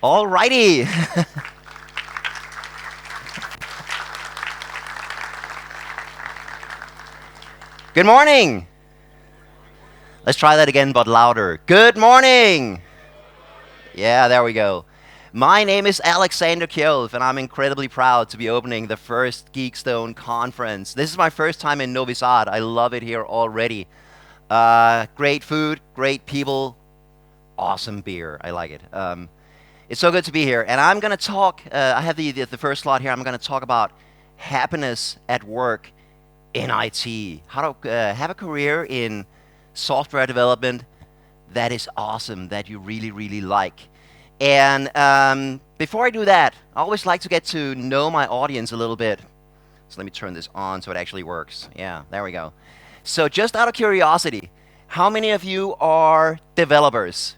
Alrighty. Good morning. Let's try that again, but louder. Good morning. Yeah, there we go. My name is Alexander KJERULF, and I'm incredibly proud to be opening the first Geekstone conference. This is my first time in Novi Sad. I love it here already. Great food, great people, awesome beer. I like it. It's so good to be here. And I'm going to talk, I have the first slide here. I'm going to talk about happiness at work in IT. How to have a career in software development that is awesome, that you really, really like. And before I do that, I always like to get to know my audience a little bit. So let me turn this on so it actually works. Yeah, there we go. So just out of curiosity, how many of you are developers?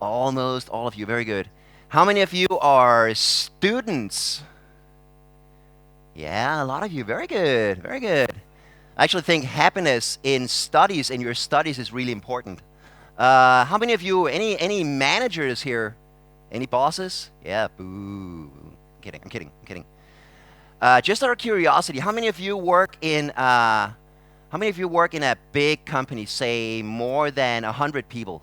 Almost all of you, very good. How many of you are students? Yeah, a lot of you, very good, very good. I actually think happiness in studies, in your studies, is really important. How many of you, any managers here? Any bosses? Yeah, boo. I'm kidding. Just out of curiosity, how many of you work in a big company, say more than 100 people?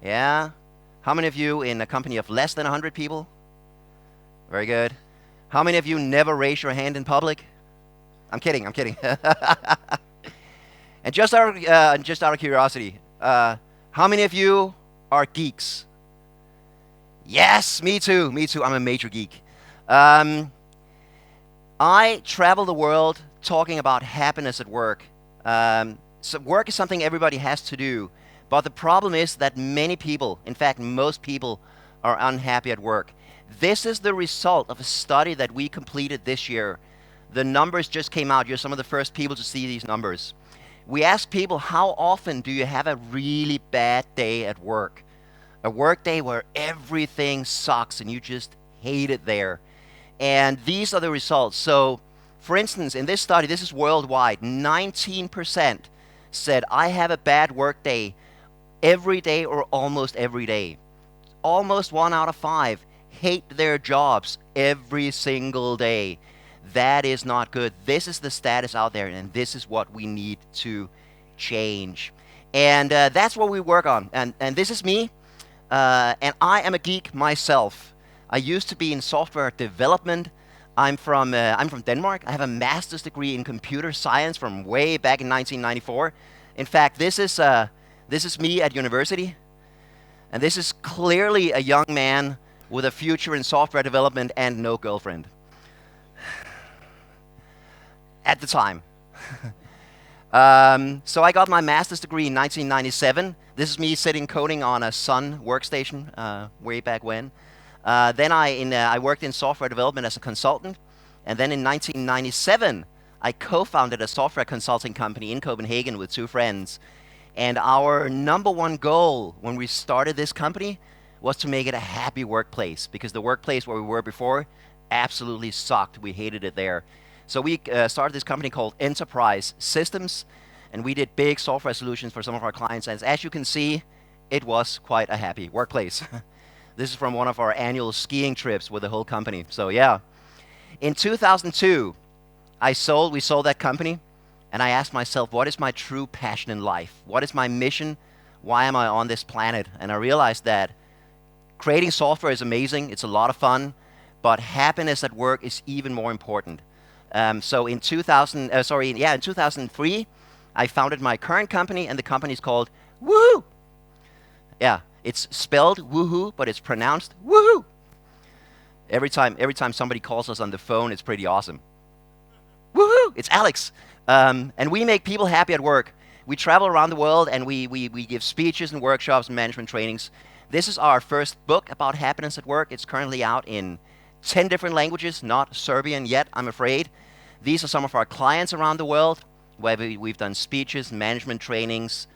Yeah? How many of you in a company of less than 100 people? Very good. How many of you never raise your hand in public? I'm kidding. And just out of curiosity, how many of you are geeks? Yes, me too. I'm a major geek. I travel the world talking about happiness at work. So work is something everybody has to do. But the problem is that many people, in fact, most people, are unhappy at work. This is the result of a study that we completed this year. The numbers just came out. You're some of the first people to see these numbers. We asked people, how often do you have a really bad day at work? A work day where everything sucks and you just hate it there. And these are the results. So, for instance, in this study, this is worldwide, 19% said, I have a bad work day every day or almost every day. Almost 1 out of 5 hate their jobs every single day. That is not good. This is the status out there, and this is what we need to change. And that's what we work on. And this is me, and I am a geek myself. I used to be in software development. I'm from Denmark. I have a master's degree in computer science from way back in 1994. In fact, this is me at university, and this is clearly a young man with a future in software development and no girlfriend. At the time. So I got my master's degree in 1997. This is me sitting coding on a Sun workstation way back when. Then I worked in software development as a consultant. And then in 1997, I co-founded a software consulting company in Copenhagen with 2 friends. And our number one goal when we started this company was to make it a happy workplace, because the workplace where we were before absolutely sucked. We hated it there. So we started this company called Enterprise Systems, and we did big software solutions for some of our clients. And as you can see, it was quite a happy workplace. This is from one of our annual skiing trips with the whole company. So yeah. In 2002, we sold that company, and I asked myself, what is my true passion in life? What is my mission? Why am I on this planet? And I realized that creating software is amazing. It's a lot of fun, but happiness at work is even more important. So in 2003, I founded my current company, and the company is called Woohoo. Yeah, it's spelled woohoo, but it's pronounced woohoo. Every time somebody calls us on the phone, it's pretty awesome. Woohoo! It's Alex. And we make people happy at work. We travel around the world, and we give speeches and workshops and management trainings. This is our first book about happiness at work. It's currently out in 10 different languages, not Serbian yet, I'm afraid. These are some of our clients around the world, where we've done speeches and management trainings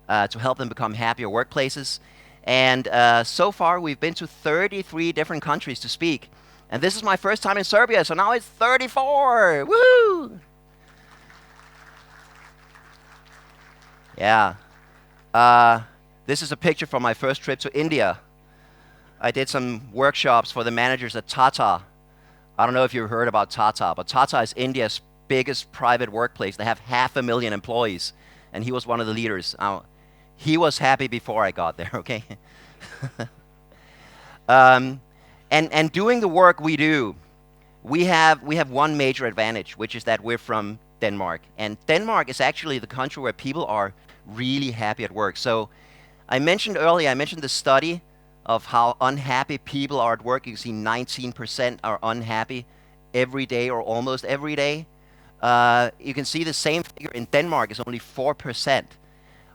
to help them become happier workplaces. And so far, we've been to 33 different countries to speak. And this is my first time in Serbia, so now it's 34. Woo! Yeah. This is a picture from my first trip to India. I did some workshops for the managers at Tata. I don't know if you've heard about Tata, but Tata is India's biggest private workplace. They have 500,000 employees, and he was one of the leaders. He was happy before I got there, okay? And doing the work we do, we have one major advantage, which is that we're from Denmark. And Denmark is actually the country where people are really happy at work. So I mentioned earlier, the study of how unhappy people are at work. You can see 19% are unhappy every day or almost every day. You can see the same figure in Denmark is only 4%.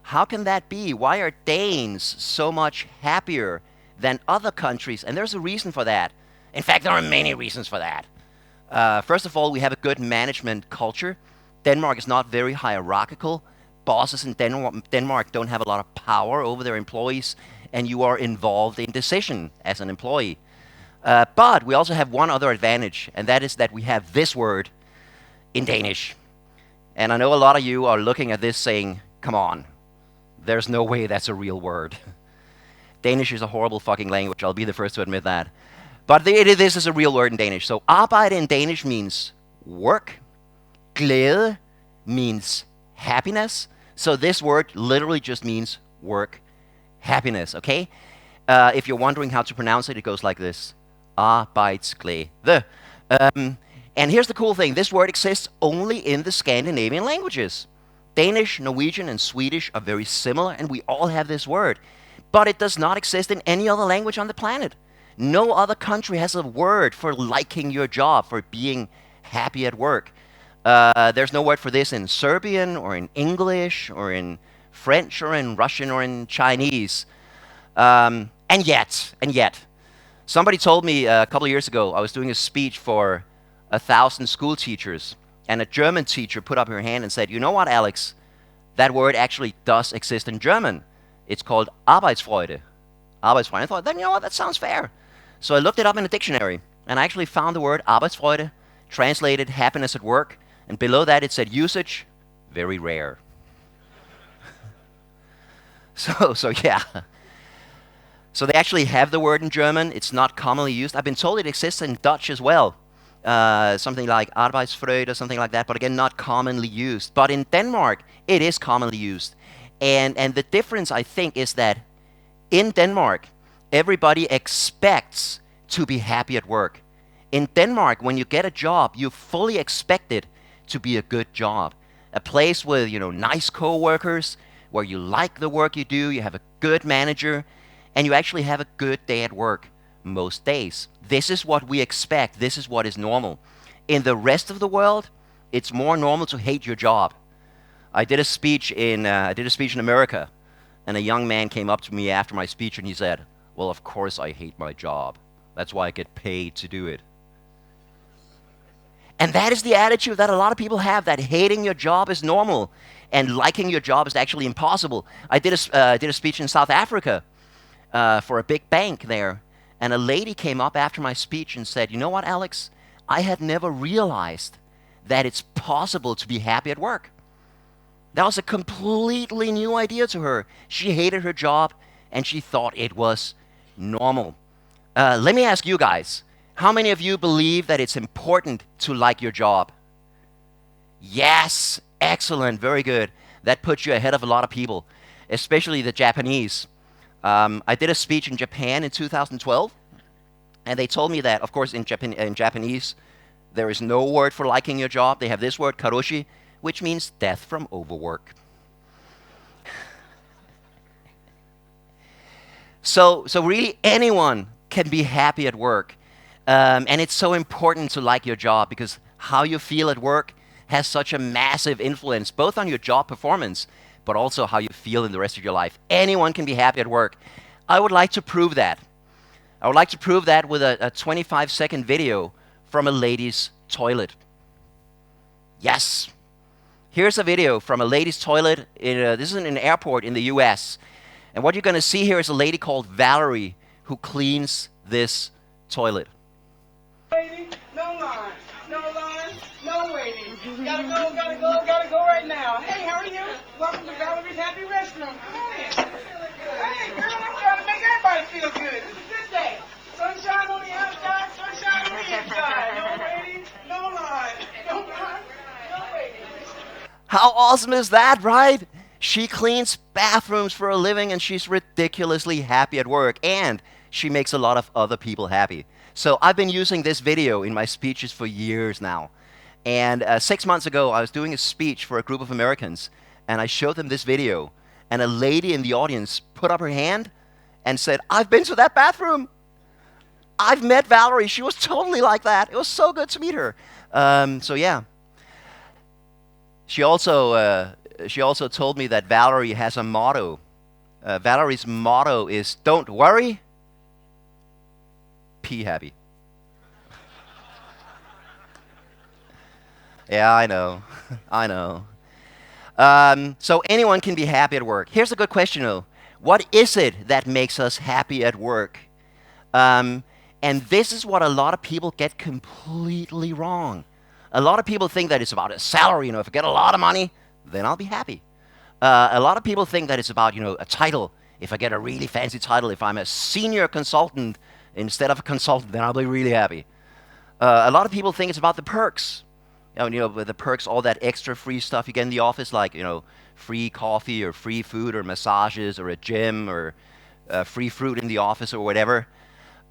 How can that be? Why are Danes so much happier than other countries? And there's a reason for that. In fact, there are many reasons for that. First of all, we have a good management culture. Denmark is not very hierarchical. Bosses in Denmark don't have a lot of power over their employees, and you are involved in decision as an employee. But we also have one other advantage, and that is that we have this word in Danish. And I know a lot of you are looking at this saying, come on, there's no way that's a real word. Danish is a horrible fucking language, I'll be the first to admit that. But this is a real word in Danish. So arbejde in Danish means work. Glæde means happiness. So this word literally just means work, happiness, okay? If you're wondering how to pronounce it, it goes like this. Arbejdsglæde. And here's the cool thing. This word exists only in the Scandinavian languages. Danish, Norwegian, and Swedish are very similar, and we all have this word. But it does not exist in any other language on the planet. No other country has a word for liking your job, for being happy at work. There's no word for this in Serbian, or in English, or in French, or in Russian, or in Chinese. And yet, somebody told me a couple of years ago, I was doing a speech for 1,000 school teachers, and a German teacher put up her hand and said, you know what, Alex? That word actually does exist in German. It's called Arbeitsfreude. Arbeitsfreude. I thought, then you know what, that sounds fair. So I looked it up in a dictionary, and I actually found the word Arbeitsfreude, translated happiness at work, and below that it said usage, very rare. So yeah. So they actually have the word in German. It's not commonly used. I've been told it exists in Dutch as well. Something like Arbeidsfreude or something like that, but again, not commonly used. But in Denmark, it is commonly used. And the difference, I think, is that in Denmark, everybody expects to be happy at work. In Denmark, when you get a job, you fully expect it to be a good job. A place with, nice co-workers, where you like the work you do, you have a good manager, and you actually have a good day at work most days. This is what we expect. This is what is normal. In the rest of the world, it's more normal to hate your job. I did a speech in America, and a young man came up to me after my speech and he said, well, of course I hate my job. That's why I get paid to do it. And that is the attitude that a lot of people have, that hating your job is normal and liking your job is actually impossible. I did a speech in South Africa for a big bank there, and a lady came up after my speech and said, you know what, Alex? I had never realized that it's possible to be happy at work. That was a completely new idea to her. She hated her job, and she thought it was normal. Let me ask you guys, how many of you believe that it's important to like your job? Yes, excellent, very good. That puts you ahead of a lot of people, especially the Japanese. I did a speech in Japan in 2012, and they told me that, of course, in Japanese, there is no word for liking your job. They have this word, karoshi, which means death from overwork. So really anyone can be happy at work. And it's so important to like your job because how you feel at work has such a massive influence, both on your job performance, but also how you feel in the rest of your life. Anyone can be happy at work. I would like to prove that. I would like to prove that with a 25-second video from a ladies' toilet. Yes. Here's a video from a ladies' toilet. This is in an airport in the US. And what you're going to see here is a lady called Valerie who cleans this toilet. Waiting, no line, no waiting. Gotta go right now. Hey, how are you? Welcome to Valerie's Happy Restaurant. Come on in. Hey, girl, I'm trying to make everybody feel good. This is a good day. Sunshine on the outside, sunshine on the inside. No waiting, no line. No line, no waiting. How awesome is that, right? She cleans bathrooms for a living and she's ridiculously happy at work, and she makes a lot of other people happy. So I've been using this video in my speeches for years now. And 6 months ago, I was doing a speech for a group of Americans, and I showed them this video. And a lady in the audience put up her hand and said, "I've been to that bathroom. I've met Valerie. She was totally like that. It was so good to meet her." So yeah. She also told me that Valerie has a motto. Valerie's motto is, "Don't worry, be happy." Yeah, I know. I know. So anyone can be happy at work. Here's a good question, though. What is it that makes us happy at work? And this is what a lot of people get completely wrong. A lot of people think that it's about a salary. If I get a lot of money, then I'll be happy. A lot of people think that it's about, a title. If I get a really fancy title, if I'm a senior consultant instead of a consultant, then I'll be really happy. A lot of people think it's about the perks. With the perks, all that extra free stuff you get in the office, like, free coffee or free food or massages or a gym or free fruit in the office or whatever.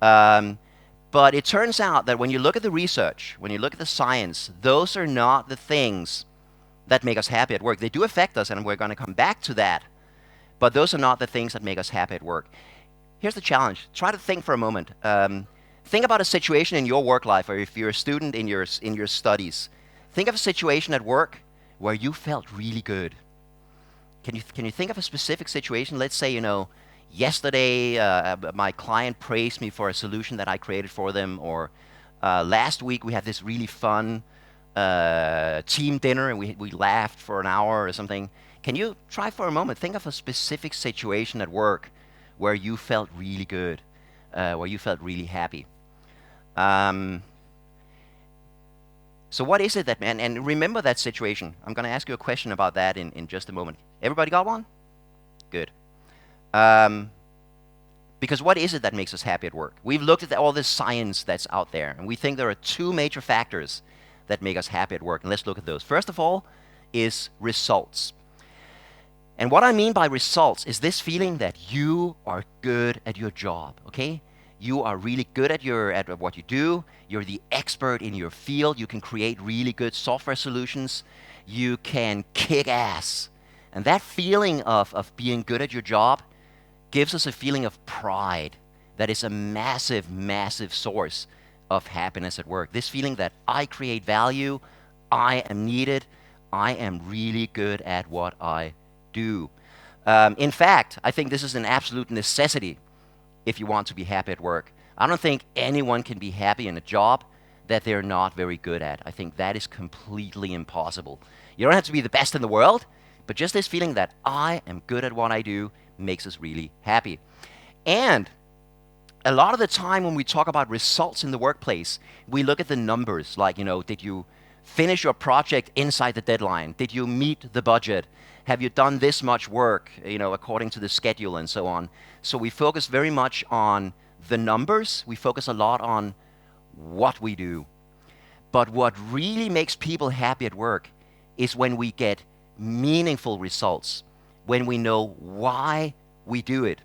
But it turns out that when you look at the research, when you look at the science, those are not the things that make us happy at work. They do affect us, and we're going to come back to that. But those are not the things that make us happy at work. Here's the challenge. Try to think for a moment. Think about a situation in your work life, or if you're a student in your studies. Think of a situation at work where you felt really good. Can you think of a specific situation? Let's say, yesterday my client praised me for a solution that I created for them, or last week we had this really fun team dinner and we laughed for an hour or something. Can you try for a moment, think of a specific situation at work where you felt really good, where you felt really happy. So what is it that, and remember that situation. I'm going to ask you a question about that in just a moment. Everybody got one? Good. Because what is it that makes us happy at work? We've looked at all this science that's out there, and we think there are two major factors that make us happy at work. And let's look at those. First of all is results. And what I mean by results is this feeling that you are good at your job, okay? You are really good at what you do. You're the expert in your field. You can create really good software solutions. You can kick ass. And that feeling of being good at your job gives us a feeling of pride that is a massive, massive source of happiness at work. This feeling that I create value, I am needed, I am really good at what I do. In fact, I think this is an absolute necessity if you want to be happy at work. I don't think anyone can be happy in a job that they're not very good at. I think that is completely impossible. You don't have to be the best in the world, but just this feeling that I am good at what I do makes us really happy. And a lot of the time when we talk about results in the workplace, we look at the numbers, like, did you finish your project inside the deadline? Did you meet the budget? Have you done this much work, according to the schedule and so on? So we focus very much on the numbers. We focus a lot on what we do. But what really makes people happy at work is when we get meaningful results, when we know why we do it,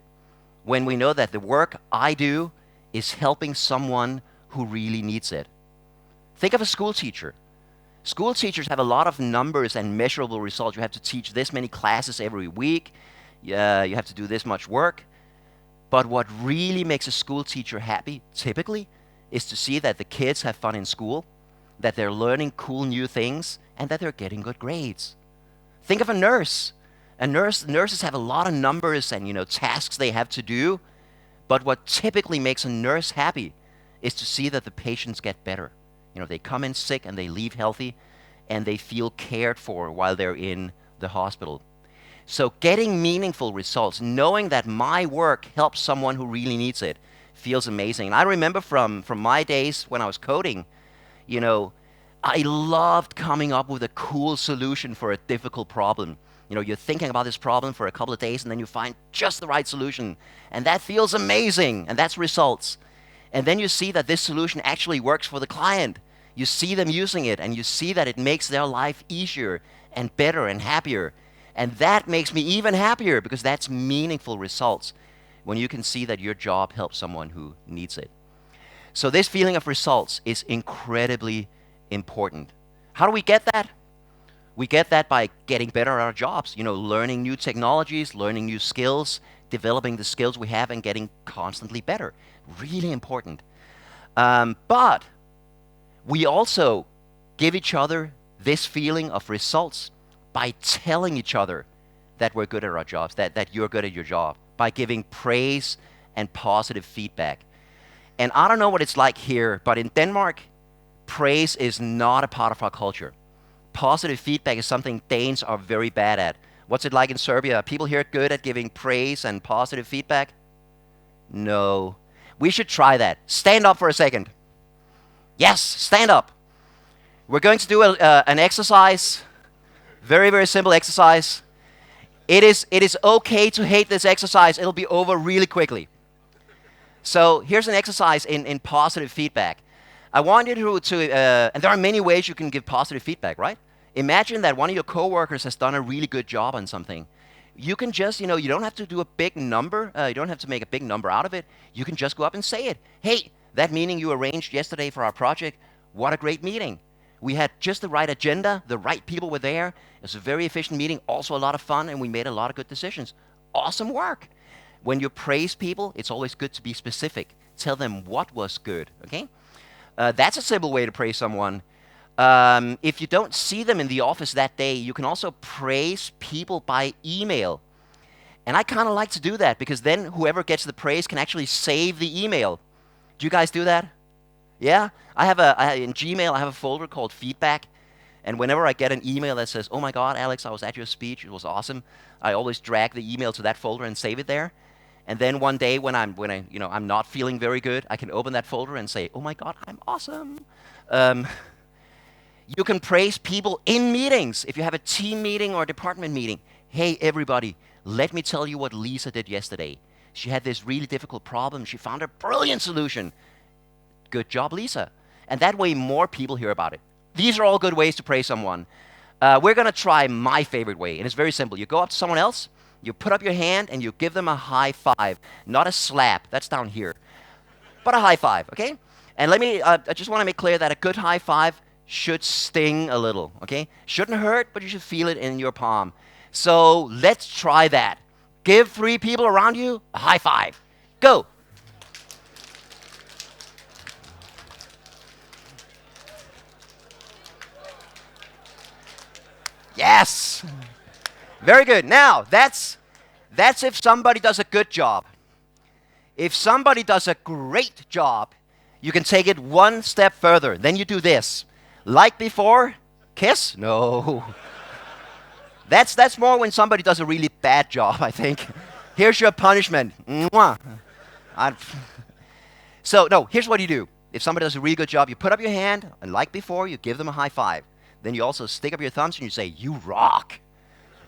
when we know that the work I do is helping someone who really needs it. Think of a school teacher. School teachers have a lot of numbers and measurable results. You have to teach this many classes every week. You have to do this much work. But what really makes a school teacher happy, typically, is to see that the kids have fun in school, that they're learning cool new things, and that they're getting good grades. Think of a nurse. Nurses have a lot of numbers and tasks they have to do. But what typically makes a nurse happy is to see that the patients get better. They come in sick and they leave healthy, and they feel cared for while they're in the hospital. So getting meaningful results, knowing that my work helps someone who really needs it, feels amazing. And I remember from my days when I was coding, I loved coming up with a cool solution for a difficult problem. You know, you're thinking about this problem for a couple of days and then you find just the right solution. And that feels amazing. And that's results. And then you see that this solution actually works for the client. You see them using it and you see that it makes their life easier and better and happier. And that makes me even happier because that's meaningful results when you can see that your job helps someone who needs it. So this feeling of results is incredibly important. How do we get that? We get that by getting better at our jobs, you know, learning new technologies, learning new skills, developing the skills we have and getting constantly better. Really important. But we also give each other this feeling of results by telling each other that we're good at our jobs, that you're good at your job, by giving praise and positive feedback. And I don't know what it's like here, but in Denmark, praise is not a part of our culture. Positive feedback is something Danes are very bad at. What's it like in Serbia? Are people here good at giving praise and positive feedback? No. We should try that. Stand up for a second. Yes, stand up. We're going to do an exercise. Very, very simple exercise. It is okay to hate this exercise. It'll be over really quickly. So here's an exercise in positive feedback. I want you to and there are many ways you can give positive feedback, right? Imagine that one of your coworkers has done a really good job on something. You can just, you know, you don't have to do a big number. You don't have to make a big number out of it. You can just go up and say it. Hey, that meeting you arranged yesterday for our project, what a great meeting. We had just the right agenda. The right people were there. It was a very efficient meeting, also a lot of fun, and we made a lot of good decisions. Awesome work. When you praise people, it's always good to be specific. Tell them what was good, okay? That's a simple way to praise someone. If you don't see them in the office that day, you can also praise people by email. And I kind of like to do that because then whoever gets the praise can actually save the email. Do you guys do that? Yeah? In Gmail, I have a folder called feedback. And whenever I get an email that says, oh my God, Alex, I was at your speech, it was awesome, I always drag the email to that folder and save it there. And then one day when I'm not feeling very good, I can open that folder and say, oh my God, I'm awesome. You can praise people in meetings. If you have a team meeting or a department meeting, hey, everybody, let me tell you what Lisa did yesterday. She had this really difficult problem. She found a brilliant solution. Good job, Lisa. And that way more people hear about it. These are all good ways to praise someone. We're going to try my favorite way, and it's very simple. You go up to someone else, you put up your hand, and you give them a high five. Not a slap. That's down here. But a high five, okay? And I just want to make clear that a good high five should sting a little, okay? Shouldn't hurt, but you should feel it in your palm. So let's try that. Give 3 people around you a high five. Go. Yes. Very good. Now, that's if somebody does a good job. If somebody does a great job, you can take it one step further. Then you do this. Like before, kiss? No. That's more when somebody does a really bad job, I think. Here's your punishment. Mwah. So, no, here's what you do. If somebody does a really good job, you put up your hand, and like before, you give them a high five. Then you also stick up your thumbs and you say, you rock.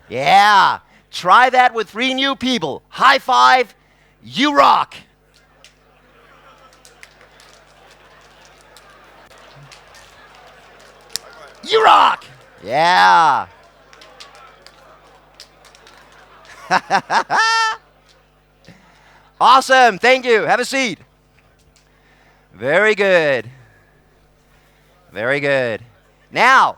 Yeah. Try that with 3 new people. High five, you rock. You rock. Yeah. Awesome. Thank you. Have a seat. Very good. Very good. Now,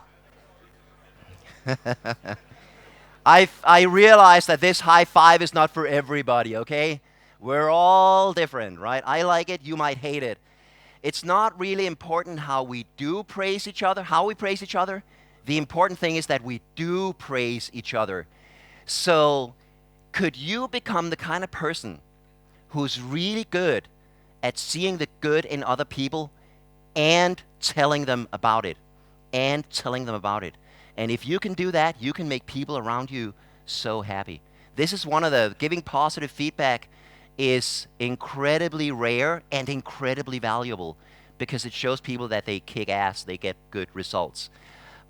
I realize that this high five is not for everybody, okay? We're all different, right? I like it, you might hate it. It's not really important how we do praise each other, how we praise each other. The important thing is that we do praise each other. So, could you become the kind of person who's really good at seeing the good in other people and telling them about it? And telling them about it. And if you can do that, you can make people around you so happy. This is one of the, giving positive feedback is incredibly rare and incredibly valuable because it shows people that they kick ass, they get good results.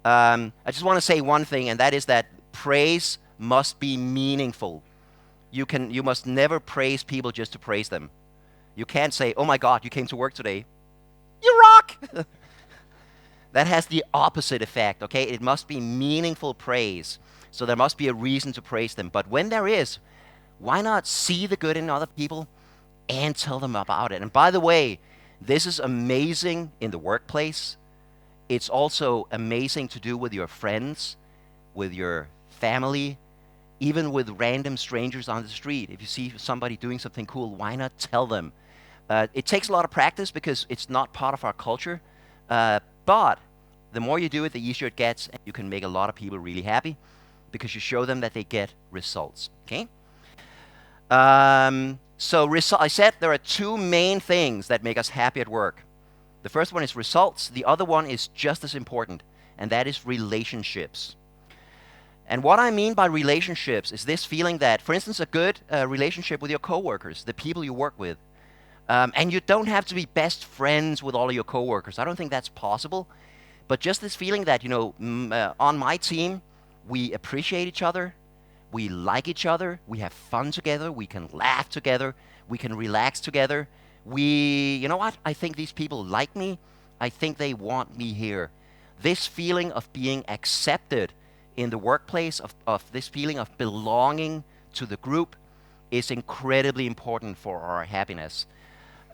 I just want to say one thing, and that is that praise must be meaningful. You must never praise people just to praise them. You can't say, "Oh my God, you came to work today. You rock." That has the opposite effect, okay? It must be meaningful praise. So there must be a reason to praise them. But when there is, why not see the good in other people and tell them about it? And by the way, this is amazing in the workplace. It's also amazing to do with your friends, with your family, even with random strangers on the street. If you see somebody doing something cool, why not tell them? It takes a lot of practice because it's not part of our culture. But the more you do it, the easier it gets, and you can make a lot of people really happy because you show them that they get results. Okay? I said there are two main things that make us happy at work. The first one is results. The other one is just as important, and that is relationships. And what I mean by relationships is this feeling that, for instance, a good relationship with your coworkers, the people you work with. And you don't have to be best friends with all of your coworkers. I don't think that's possible. But just this feeling that, on my team, we appreciate each other, we like each other, we have fun together, we can laugh together, we can relax together. You know what? I think these people like me. I think they want me here. This feeling of being accepted in the workplace, of this feeling of belonging to the group, is incredibly important for our happiness.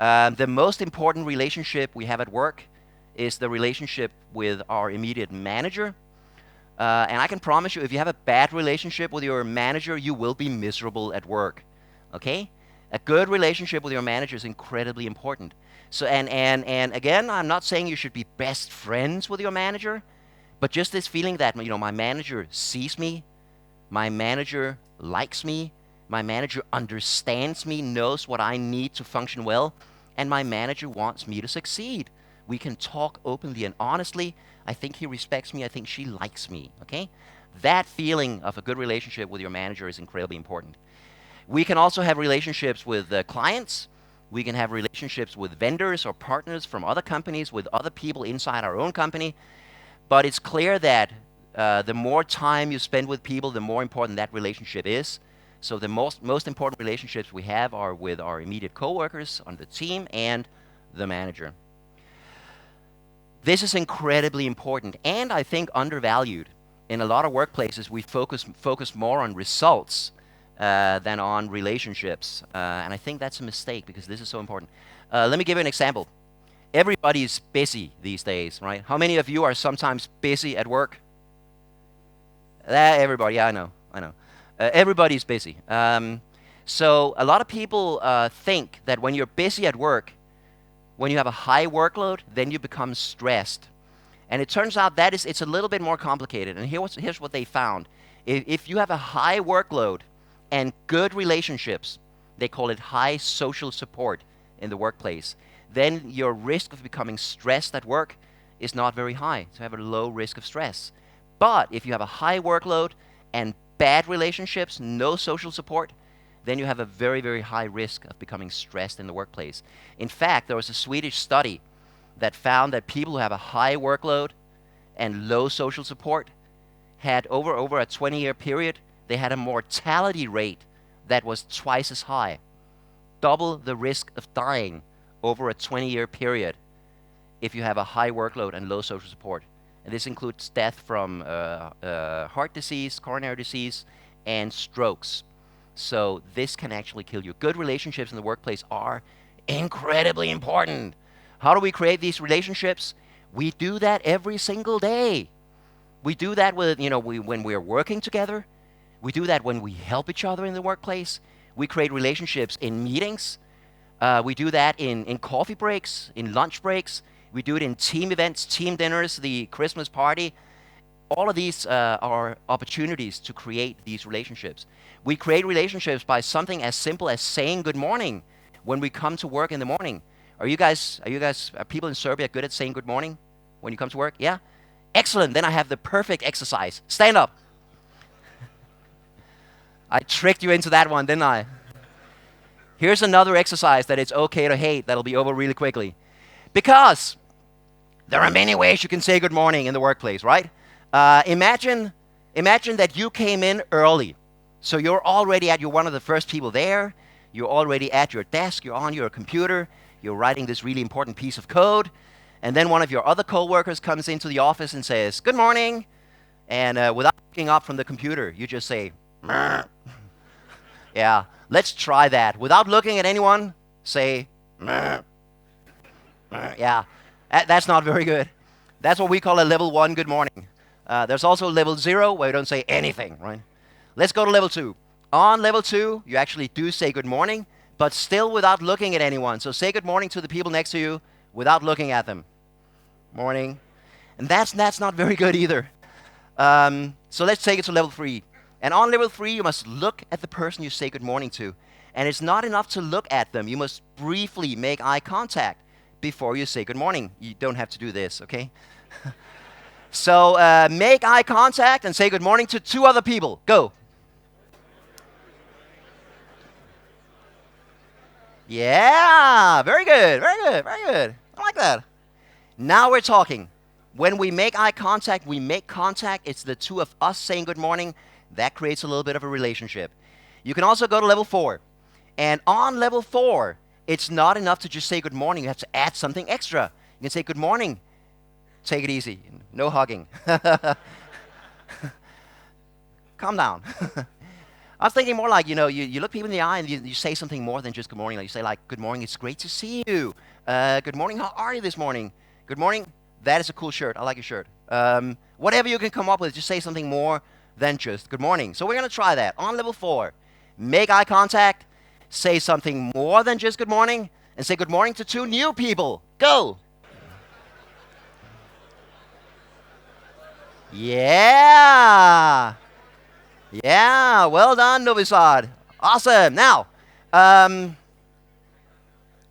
The most important relationship we have at work is the relationship with our immediate manager. And I can promise you, if you have a bad relationship with your manager, you will be miserable at work. Okay? A good relationship with your manager is incredibly important. So, and again, I'm not saying you should be best friends with your manager, but just this feeling that, my manager sees me, my manager likes me, my manager understands me, knows what I need to function well, and my manager wants me to succeed. We can talk openly and honestly. I think he respects me. I think she likes me. Okay? That feeling of a good relationship with your manager is incredibly important. We can also have relationships with clients. We can have relationships with vendors or partners from other companies, with other people inside our own company. But it's clear that the more time you spend with people, the more important that relationship is. So the most important relationships we have are with our immediate coworkers on the team and the manager. This is incredibly important and I think undervalued. In a lot of workplaces, we focus more on results than on relationships. And I think that's a mistake because this is so important. Let me give you an example. Everybody's busy these days, right? How many of you are sometimes busy at work? Everybody, yeah, I know. Everybody's busy. So a lot of people think that when you're busy at work, when you have a high workload, then you become stressed. And it turns out that it's a little bit more complicated. And here's what they found. If you have a high workload and good relationships, they call it high social support in the workplace, then your risk of becoming stressed at work is not very high. So you have a low risk of stress. But if you have a high workload and bad relationships, no social support, then you have a very, very high risk of becoming stressed in the workplace. In fact, there was a Swedish study that found that people who have a high workload and low social support had over a 20-year period, they had a mortality rate that was twice as high, double the risk of dying over a 20-year period if you have a high workload and low social support. And this includes death from heart disease, coronary disease, and strokes. So this can actually kill you. Good relationships in the workplace are incredibly important. How do we create these relationships? We do that every single day. We do that with, when we're working together. We do that when we help each other in the workplace. We create relationships in meetings. We do that in coffee breaks, in lunch breaks. We do it in team events, team dinners, the Christmas party. All of these are opportunities to create these relationships. We create relationships by something as simple as saying good morning when we come to work in the morning. Are people in Serbia good at saying good morning when you come to work? Yeah? Excellent. Then I have the perfect exercise. Stand up. I tricked you into that one, didn't I? Here's another exercise that it's okay to hate that'll be over really quickly. Because there are many ways you can say good morning in the workplace, right? Imagine Imagine that you came in early. So you're one of the first people there. You're already at your desk. You're on your computer. You're writing this really important piece of code. And then one of your other coworkers comes into the office and says, "Good morning." And without looking up from the computer, you just say, "Meh." Yeah, let's try that. Without looking at anyone, say, "Meh." Meh. Yeah, that's not very good. That's what we call a level 1 good morning. There's also level 0 where you don't say anything, right? Let's go to level 2. On level 2, you actually do say good morning, but still without looking at anyone. So say good morning to the people next to you without looking at them. Morning. And that's not very good either. So let's take it to level 3. And on level 3, you must look at the person you say good morning to. And it's not enough to look at them. You must briefly make eye contact before you say good morning. You don't have to do this, okay? So make eye contact and say good morning to 2 other people. Go. Yeah, very good, very good, very good. I like that. Now we're talking. When we make eye contact, we make contact. It's the 2 of us saying good morning. That creates a little bit of a relationship. You can also go to level 4. And on level 4, it's not enough to just say good morning. You have to add something extra. You can say good morning. Take it easy. No hugging. Calm down. I was thinking more like, you look people in the eye and you say something more than just good morning. Like you say like, good morning, it's great to see you. Good morning, how are you this morning? Good morning, that is a cool shirt. I like your shirt. Whatever you can come up with, just say something more than just good morning. So we're going to try that. On level 4, make eye contact, say something more than just good morning, and say good morning to 2 new people. Go. Yeah. Yeah, well done, Novi Sad. Awesome. Now,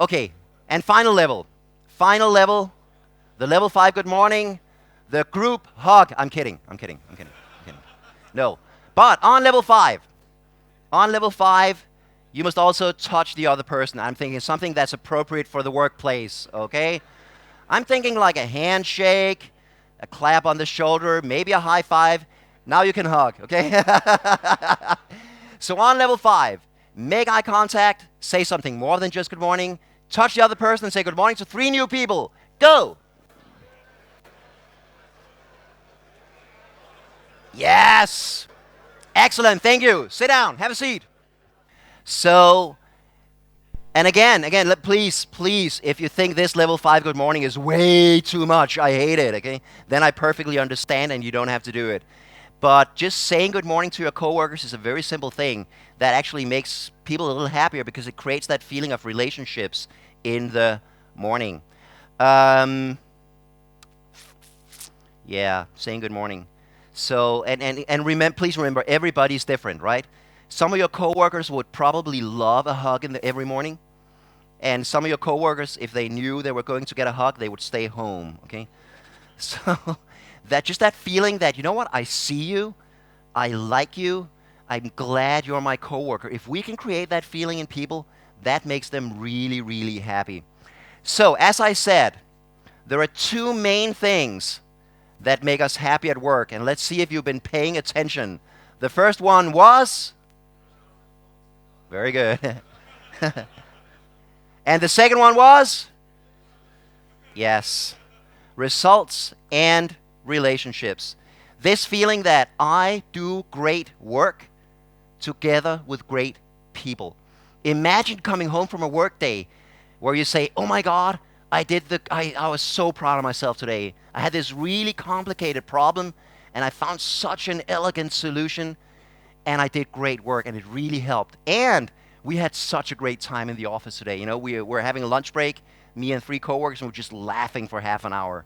okay, and final level. Final level, the level 5 good morning, the group hug. I'm kidding. No, but on level 5, you must also touch the other person. I'm thinking something that's appropriate for the workplace, okay? I'm thinking like a handshake, a clap on the shoulder, maybe a high five. Now you can hug, okay? So on level 5, make eye contact, say something more than just good morning, touch the other person and say good morning to 3 new people. Go! Yes! Excellent, thank you. Sit down, have a seat. So, and again, please, if you think this level 5 good morning is way too much, I hate it, okay? Then I perfectly understand and you don't have to do it. But just saying good morning to your coworkers is a very simple thing that actually makes people a little happier because it creates that feeling of relationships in the morning. Yeah, saying good morning. So, and please remember, everybody's different, right? Some of your coworkers would probably love a hug every morning. And some of your coworkers, if they knew they were going to get a hug, they would stay home, okay? So that feeling that, you know what, I see you, I like you, I'm glad you're my coworker. If we can create that feeling in people, that makes them really, really happy. So, as I said, there are 2 main things that make us happy at work, and let's see if you've been paying attention. The first one was? Very good. And the second one was? Yes. Results and relationships. This feeling that I do great work together with great people. Imagine coming home from a work day where you say, oh my God, I was so proud of myself today. I had this really complicated problem and I found such an elegant solution and I did great work and it really helped. And we had such a great time in the office today. You know, we're having a lunch break, me and 3 coworkers, and we're just laughing for half an hour.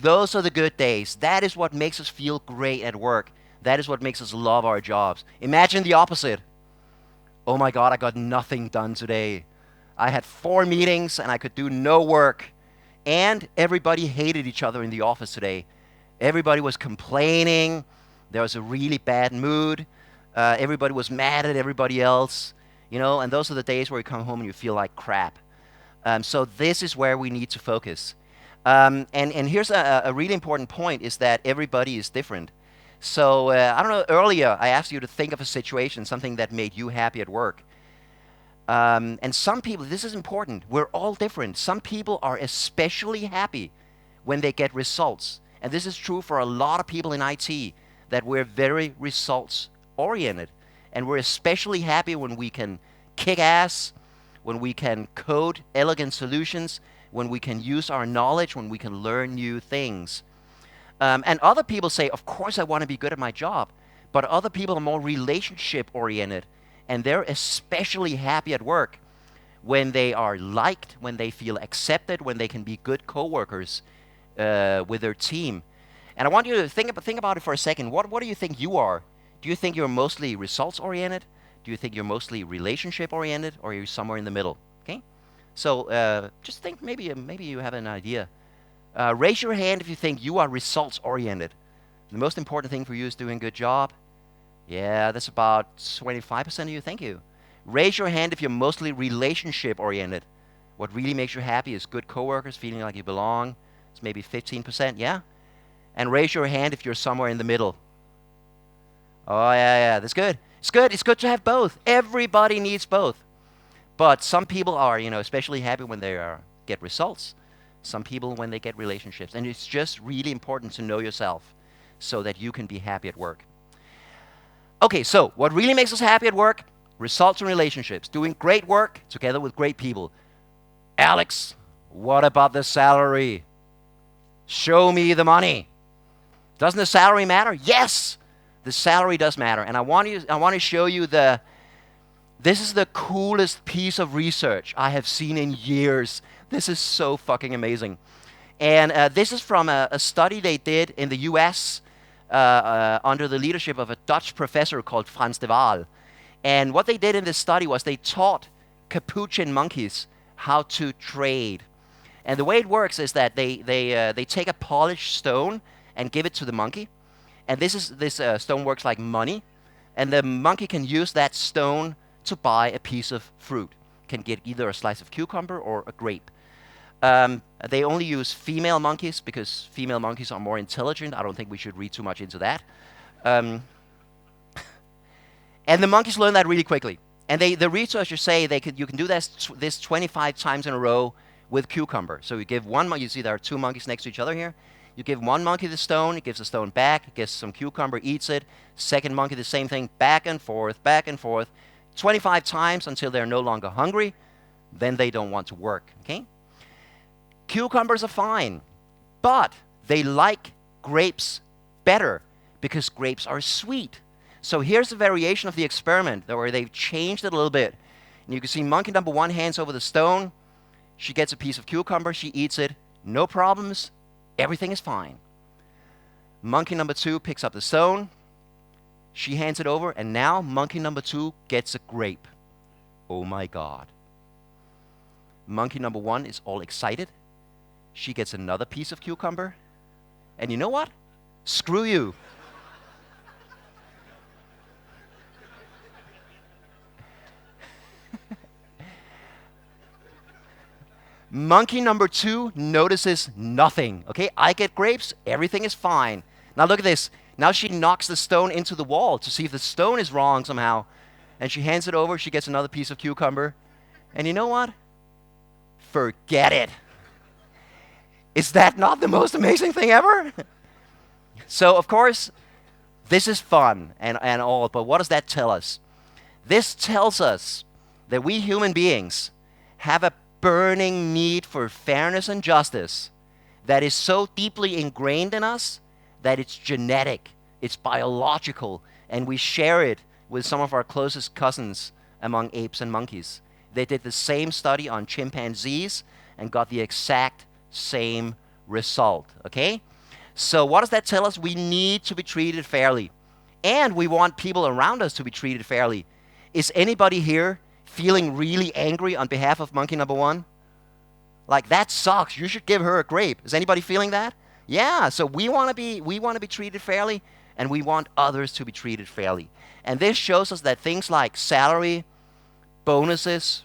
Those are the good days. That is what makes us feel great at work. That is what makes us love our jobs. Imagine the opposite. Oh my God, I got nothing done today. I had 4 meetings and I could do no work. And everybody hated each other in the office today. Everybody was complaining. There was a really bad mood. Everybody was mad at everybody else. You know, and those are the days where you come home and you feel like crap. So this is where we need to focus. And here's a really important point is that everybody is different. So I don't know, earlier I asked you to think of a situation, something that made you happy at work. And some people, this is important, we're all different. Some people are especially happy when they get results. And this is true for a lot of people in IT, that we're very results oriented. And we're especially happy when we can kick ass, when we can code elegant solutions, when we can use our knowledge, when we can learn new things. And other people say, of course I want to be good at my job. But other people are more relationship oriented, and they're especially happy at work when they are liked, when they feel accepted, when they can be good coworkers with their team. And I want you to think about it for a second. What do you think you are? Do you think you're mostly results oriented? Do you think you're mostly relationship oriented, or are you somewhere in the middle? Okay, so just think. Maybe you have an idea. Raise your hand if you think you are results oriented. The most important thing for you is doing a good job. Yeah, that's about 25% of you. Thank you. Raise your hand if you're mostly relationship oriented. What really makes you happy is good coworkers, feeling like you belong. It's maybe 15%. Yeah. And raise your hand if you're somewhere in the middle. Oh, yeah, that's good. It's good. It's good to have both. Everybody needs both. But some people are, especially happy when they get results. Some people when they get relationships. And it's just really important to know yourself so that you can be happy at work. Okay, so what really makes us happy at work? Results and relationships. Doing great work together with great people. Alex, what about the salary? Show me the money. Doesn't the salary matter? Yes, the salary does matter. And I want to show you this is the coolest piece of research I have seen in years. This is so fucking amazing. And this is from a study they did in the US under the leadership of a Dutch professor called Frans de Waal. And what they did in this study was they taught capuchin monkeys how to trade. And the way it works is that they take a polished stone and give it to the monkey. And this stone works like money. And the monkey can use that stone to buy a piece of fruit. Can get either a slice of cucumber or a grape. They only use female monkeys because female monkeys are more intelligent. I don't think we should read too much into that. And the monkeys learn that really quickly. And the researchers say you can do this 25 times in a row with cucumber. So you give one monkey, you see there are two monkeys next to each other here. You give one monkey the stone, it gives the stone back, it gets some cucumber, eats it. Second monkey, the same thing, back and forth, 25 times until they're no longer hungry. Then they don't want to work, okay? Cucumbers are fine, but they like grapes better because grapes are sweet. So here's a variation of the experiment where they've changed it a little bit. And you can see monkey number one hands over the stone. She gets a piece of cucumber, she eats it, no problems, everything is fine. Monkey number two picks up the stone, she hands it over, and now monkey number two gets a grape. Oh my God. Monkey number one is all excited. She gets another piece of cucumber. And you know what? Screw you. Monkey number two notices nothing. Okay, I get grapes, everything is fine. Now look at this. Now she knocks the stone into the wall to see if the stone is wrong somehow. And she hands it over, she gets another piece of cucumber. And you know what? Forget it. Is that not the most amazing thing ever? So, of course, this is fun and all, but what does that tell us? This tells us that we human beings have a burning need for fairness and justice that is so deeply ingrained in us that it's genetic, it's biological, and we share it with some of our closest cousins among apes and monkeys. They did the same study on chimpanzees and got the exact same result, okay? So what does that tell us? We need to be treated fairly, and we want people around us to be treated fairly. Is anybody here feeling really angry on behalf of monkey number one? Like, that sucks, you should give her a grape. Is anybody feeling that? Yeah, so we want to be treated fairly, and we want others to be treated fairly. And this shows us that things like salary, bonuses,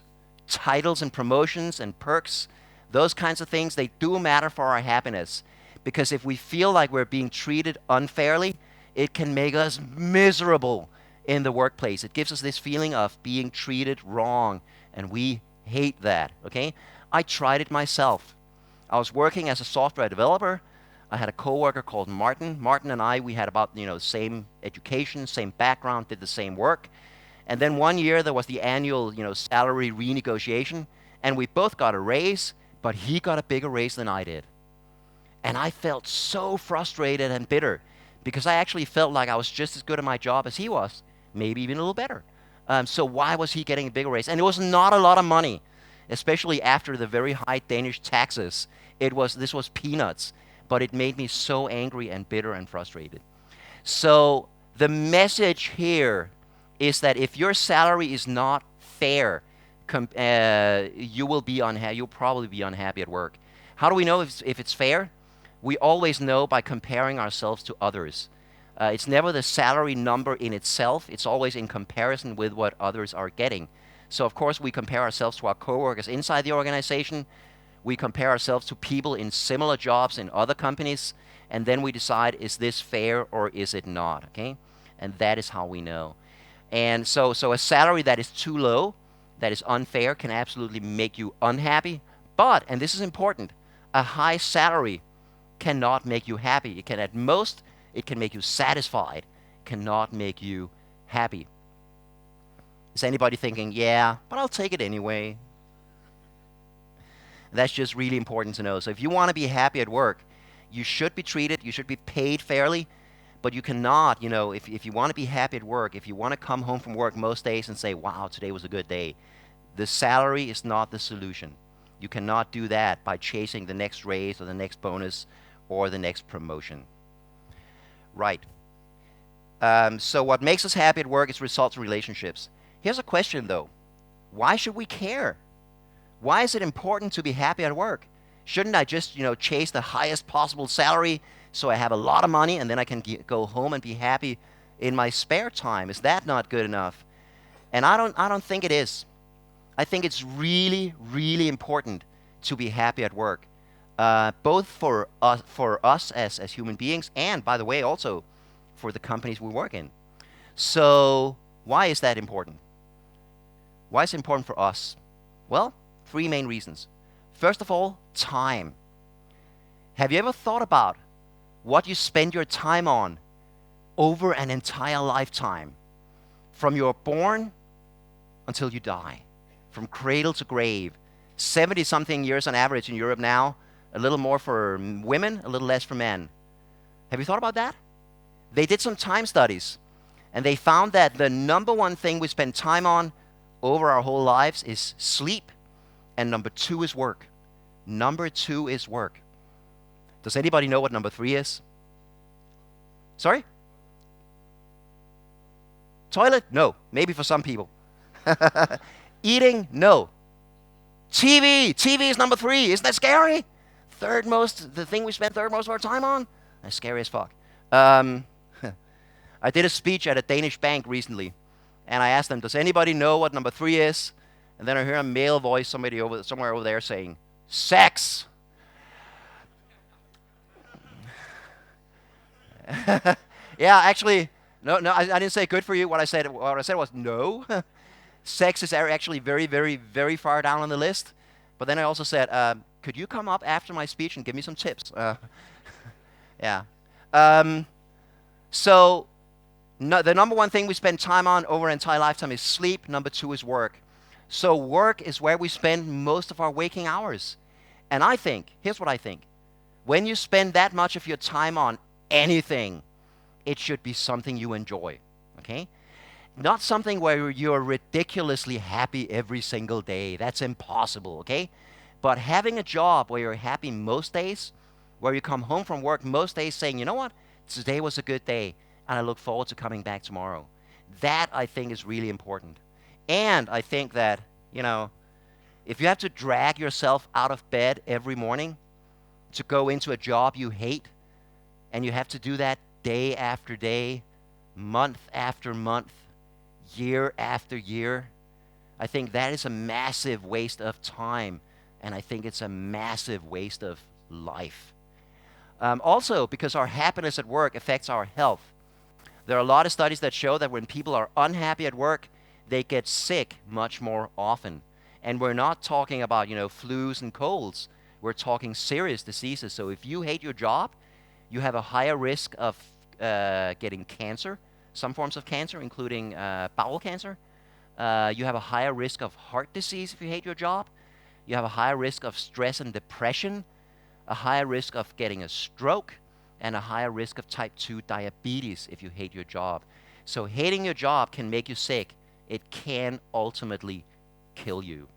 titles and promotions and perks, those kinds of things, they do matter for our happiness. Because if we feel like we're being treated unfairly, it can make us miserable in the workplace. It gives us this feeling of being treated wrong, and we hate that, okay? I tried it myself. I was working as a software developer. I had a coworker called Martin. Martin and I, we had about, same education, same background, did the same work. And then one year there was the annual, salary renegotiation, and we both got a raise, but he got a bigger raise than I did. And I felt so frustrated and bitter because I actually felt like I was just as good at my job as he was, maybe even a little better. So why was he getting a bigger raise? And it was not a lot of money, especially after the very high Danish taxes. This was peanuts, but it made me so angry and bitter and frustrated. So the message here is that if your salary is not fair, you will be unhappy. You'll probably be unhappy at work. How do we know if it's fair? We always know by comparing ourselves to others. It's never the salary number in itself. It's always in comparison with what others are getting. So of course we compare ourselves to our coworkers inside the organization. We compare ourselves to people in similar jobs in other companies, and then we decide, is this fair or is it not? Okay, and that is how we know. And so a salary that is too low, that is unfair, can absolutely make you unhappy. But, and this is important, a high salary cannot make you happy. It can, at most, it can make you satisfied, cannot make you happy. Is anybody thinking, yeah, but I'll take it anyway? That's just really important to know. So if you want to be happy at work, you should be treated, you should be paid fairly, but you cannot, if you want to be happy at work, if you want to come home from work most days and say, wow, today was a good day, the salary is not the solution. You cannot do that by chasing the next raise or the next bonus or the next promotion. Right. So what makes us happy at work is results in relationships. Here's a question, though. Why should we care? Why is it important to be happy at work? Shouldn't I just, chase the highest possible salary so I have a lot of money and then I can go home and be happy in my spare time? Is that not good enough? And I don't think it is. I think it's really, really important to be happy at work, both for us as human beings, and by the way, also for the companies we work in. So why is that important? Why is it important for us? Well, 3 main reasons. First of all, time. Have you ever thought about what you spend your time on over an entire lifetime? From you're born until you die. From cradle to grave. 70-something years on average in Europe now. A little more for women, a little less for men. Have you thought about that? They did some time studies, and they found that the number one thing we spend time on over our whole lives is sleep, and number 2 is work. Number 2 is work. Does anybody know what number 3 is? Sorry? Toilet? No. Maybe for some people. Eating? No. TV. TV is number 3. Isn't that scary? The thing we spend third most of our time on? That's scary as fuck. I did a speech at a Danish bank recently, and I asked them, does anybody know what number 3 is? And then I hear a male voice, somewhere over there saying, sex. Yeah, actually, no, I didn't say good for you. What I said was no. Sex is actually very, very, very far down on the list. But then I also said, could you come up after my speech and give me some tips? Yeah. So the number one thing we spend time on over an entire lifetime is sleep. Number 2 is work. So work is where we spend most of our waking hours. And I think, here's what I think. When you spend that much of your time on anything, it should be something you enjoy, okay? Not something where you're ridiculously happy every single day. That's impossible, okay? But having a job where you're happy most days, where you come home from work most days saying, you know what, today was a good day, and I look forward to coming back tomorrow. That, I think, is really important. And I think that, if you have to drag yourself out of bed every morning to go into a job you hate, and you have to do that day after day, month after month, year after year, I think that is a massive waste of time, and I think it's a massive waste of life. Also, because our happiness at work affects our health. There are a lot of studies that show that when people are unhappy at work, they get sick much more often. And we're not talking about, flus and colds. We're talking serious diseases. So if you hate your job, you have a higher risk of getting cancer, some forms of cancer, including bowel cancer. You have a higher risk of heart disease if you hate your job. You have a higher risk of stress and depression, a higher risk of getting a stroke, and a higher risk of type 2 diabetes if you hate your job. So hating your job can make you sick. It can ultimately kill you.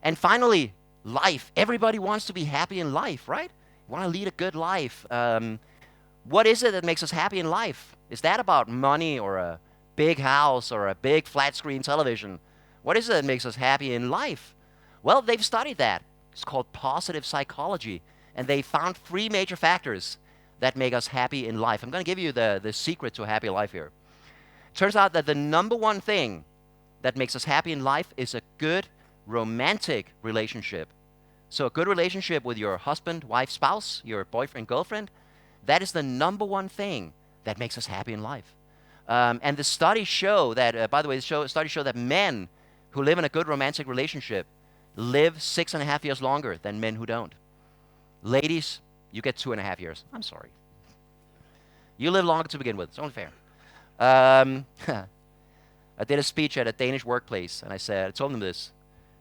And finally, life. Everybody wants to be happy in life, right? You want to lead a good life. What is it that makes us happy in life? Is that about money or a big house or a big flat screen television? What is it that makes us happy in life? Well, they've studied that. It's called positive psychology. And they found 3 major factors that make us happy in life. I'm going to give you the secret to a happy life here. Turns out that the number one thing that makes us happy in life is a good romantic relationship. So a good relationship with your husband, wife, spouse, your boyfriend, girlfriend, that is the number one thing that makes us happy in life. And the studies show that, by the way, studies show that men who live in a good romantic relationship live 6.5 years longer than men who don't. Ladies, you get 2.5 years. I'm sorry. You live longer to begin with. It's only fair. I did a speech at a Danish workplace, and I told them this.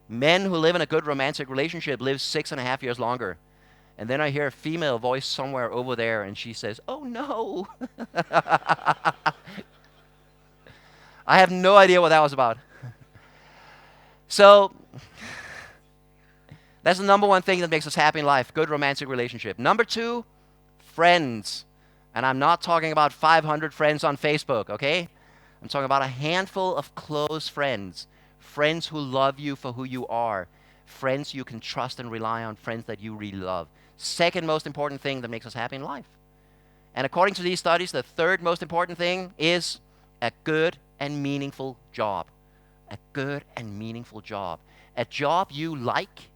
Men who live in a good romantic relationship live 6.5 years longer. And then I hear a female voice somewhere over there, and she says, "Oh, no." I have no idea what that was about. So that's the number one thing that makes us happy in life, good romantic relationship. Number 2, friends. And I'm not talking about 500 friends on Facebook, okay? I'm talking about a handful of close friends. Friends who love you for who you are. Friends you can trust and rely on. Friends that you really love. Second most important thing that makes us happy in life. And according to these studies, the third most important thing is a good and meaningful job. A good and meaningful job. A job you like,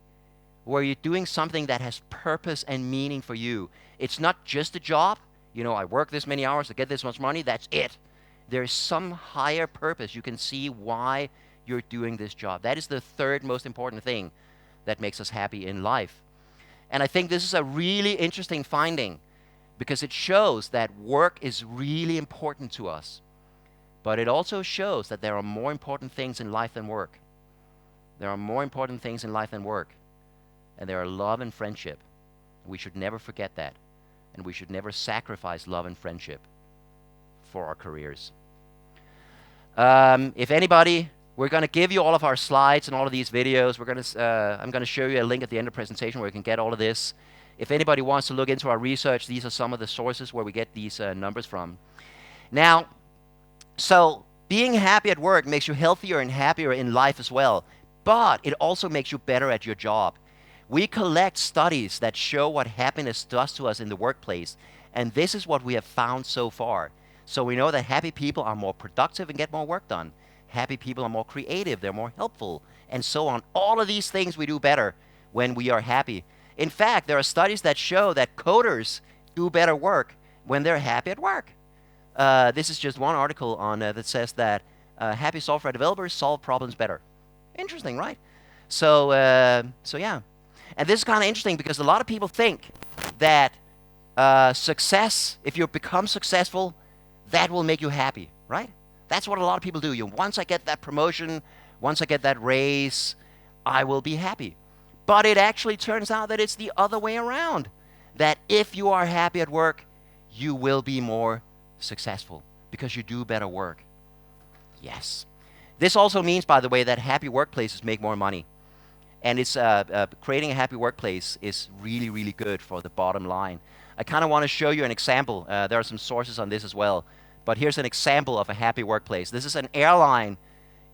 where you're doing something that has purpose and meaning for you. It's not just a job. I work this many hours to get this much money. That's it. There's some higher purpose. You can see why you're doing this job. That is the third most important thing that makes us happy in life. And I think this is a really interesting finding because it shows that work is really important to us. But it also shows that there are more important things in life than work. There are more important things in life than work. And there are love and friendship. We should never forget that. And we should never sacrifice love and friendship for our careers. If anybody, we're going to give you all of our slides and all of these videos. I'm going to show you a link at the end of the presentation where you can get all of this. If anybody wants to look into our research, these are some of the sources where we get these numbers from. Now, so being happy at work makes you healthier and happier in life as well. But it also makes you better at your job. We collect studies that show what happiness does to us in the workplace, and this is what we have found so far. So we know that happy people are more productive and get more work done. Happy people are more creative, they're more helpful, and so on. All of these things we do better when we are happy. In fact, there are studies that show that coders do better work when they're happy at work. This is just one article on that says that happy software developers solve problems better. Interesting, right? So yeah. And this is kind of interesting because a lot of people think that success, if you become successful, that will make you happy, right? That's what a lot of people do. Once I get that promotion, once I get that raise, I will be happy. But it actually turns out that it's the other way around. That if you are happy at work, you will be more successful because you do better work. Yes. This also means, by the way, that happy workplaces make more money. And it's creating a happy workplace is really, really good for the bottom line. I kind of want to show you an example. There are some sources on this as well. But here's an example of a happy workplace. This is an airline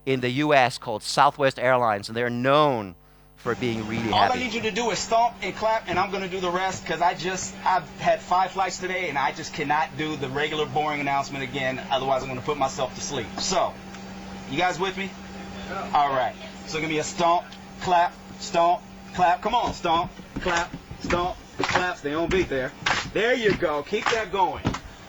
in the U.S. called Southwest Airlines, and they're known for being really happy. All I need you to do is stomp and clap, and I'm going to do the rest because I've had 5 flights today, and I just cannot do the regular boring announcement again. Otherwise, I'm going to put myself to sleep. So, you guys with me? Yeah. All right. So, give me a stomp, clap, clap. Come on, stomp, clap, clap. Stay on beat there. There you go. Keep that going.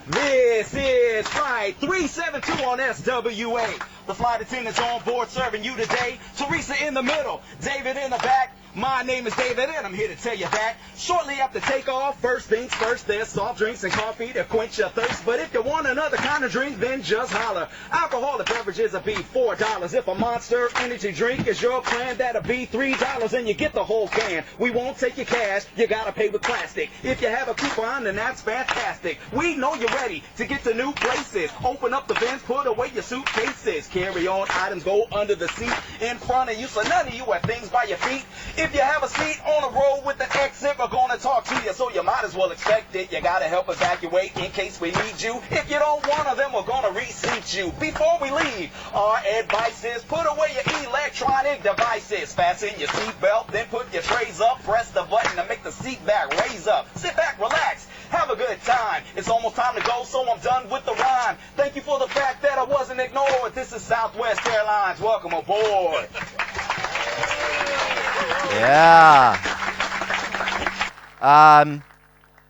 This is Flight 372 on SWA. The flight attendants on board serving you today. Teresa in the middle, David in the back. My name is David and I'm here to tell you that shortly after takeoff, first things first, there's soft drinks and coffee to quench your thirst. But if you want another kind of drink, then just holler. Alcoholic beverages will be $4. If a Monster Energy drink is your plan, that'll be $3 and you get the whole can. We won't take your cash, you gotta pay with plastic. If you have a coupon, then that's fantastic. We know you're ready to get to new places. Open up the bins, put away your suitcases. Carry on items, go under the seat in front of you, so none of you have things by your feet. If you have a seat on a row with the exit, we're gonna talk to you, so you might as well expect it. You gotta help evacuate in case we need you. If you don't want them, we're gonna reseat you. Before we leave, our advice is put away your electronic devices. Fasten your seatbelt, then put your trays up. Press the button to make the seat back raise up. Sit back, relax, have a good time. It's almost time to go, so I'm done with the rhyme. Thank you for the fact that I wasn't ignored. This is Southwest Airlines. Welcome aboard. Yeah.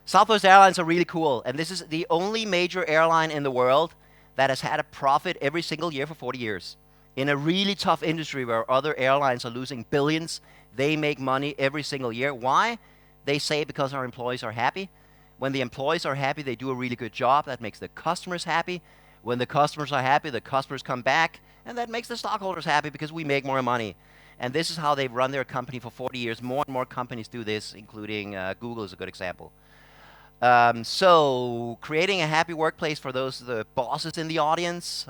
Southwest Airlines are really cool, and this is the only major airline in the world that has had a profit every single year for 40 years. In a really tough industry where other airlines are losing billions, they make money every single year. Why? They say because our employees are happy. When the employees are happy, they do a really good job. That makes the customers happy. When the customers are happy, the customers come back, and that makes the stockholders happy because we make more money. And this is how they've run their company for 40 years. More and more companies do this, including Google is a good example. So creating a happy workplace for the bosses in the audience,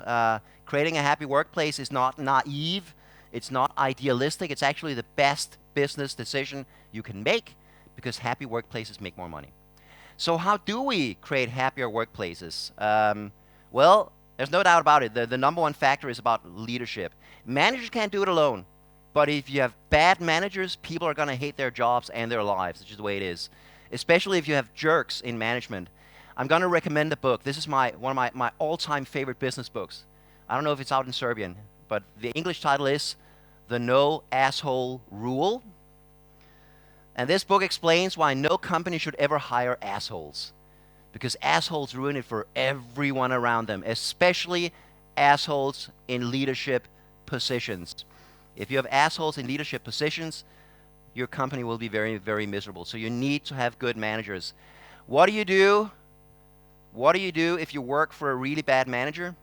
creating a happy workplace is not naive. It's not idealistic. It's actually the best business decision you can make because happy workplaces make more money. So how do we create happier workplaces? Well, there's no doubt about it. The number one factor is about leadership. Managers can't do it alone. But if you have bad managers, people are going to hate their jobs and their lives, which is the way it is. Especially if you have jerks in management. I'm going to recommend a book. This is one of my all-time favorite business books. I don't know if it's out in Serbian, but the English title is The No Asshole Rule. And this book explains why no company should ever hire assholes. Because assholes ruin it for everyone around them, especially assholes in leadership positions. If you have assholes in leadership positions, your company will be very, very miserable. So you need to have good managers. What do you do? What do you do if you work for a really bad manager?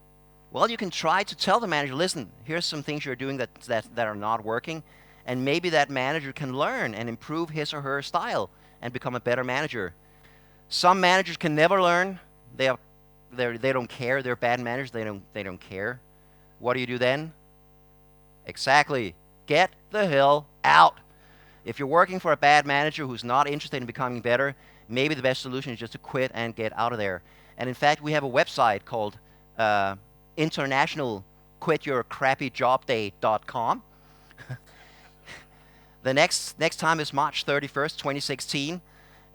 Well, you can try to tell the manager, listen, here's some things you're doing that are not working, and maybe that manager can learn and improve his or her style and become a better manager. Some managers can never learn. They don't care. They're bad managers. They don't care. What do you do then? Exactly. Get the hell out. If you're working for a bad manager who's not interested in becoming better, maybe the best solution is just to quit and get out of there. And in fact, we have a website called internationalquityourcrappyjobday.com. The next time is March 31st, 2016,